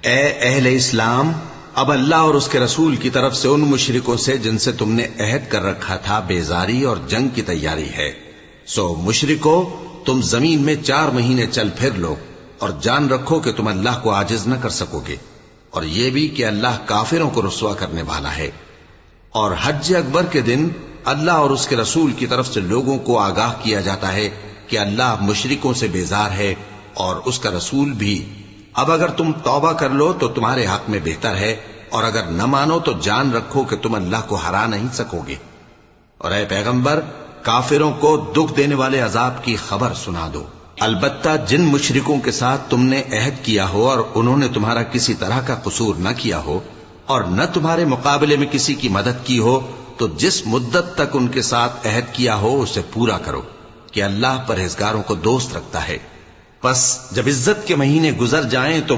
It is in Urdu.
اے اہل اسلام، اب اللہ اور اس کے رسول کی طرف سے ان مشرکوں سے جن سے تم نے عہد کر رکھا تھا بیزاری اور جنگ کی تیاری ہے۔ سو مشرکو، تم زمین میں 4 مہینے چل پھر لو اور جان رکھو کہ تم اللہ کو عاجز نہ کر سکو گے، اور یہ بھی کہ اللہ کافروں کو رسوا کرنے والا ہے۔ اور حج اکبر کے دن اللہ اور اس کے رسول کی طرف سے لوگوں کو آگاہ کیا جاتا ہے کہ اللہ مشرکوں سے بیزار ہے اور اس کا رسول بھی۔ اب اگر تم توبہ کر لو تو تمہارے حق میں بہتر ہے، اور اگر نہ مانو تو جان رکھو کہ تم اللہ کو ہرا نہیں سکو گے۔ اور اے پیغمبر، کافروں کو دکھ دینے والے عذاب کی خبر سنا دو۔ البتہ جن مشرکوں کے ساتھ تم نے عہد کیا ہو اور انہوں نے تمہارا کسی طرح کا قصور نہ کیا ہو اور نہ تمہارے مقابلے میں کسی کی مدد کی ہو، تو جس مدت تک ان کے ساتھ عہد کیا ہو اسے پورا کرو، کہ اللہ پرہیزگاروں کو دوست رکھتا ہے۔ پس جب عزت کے مہینے گزر جائیں تو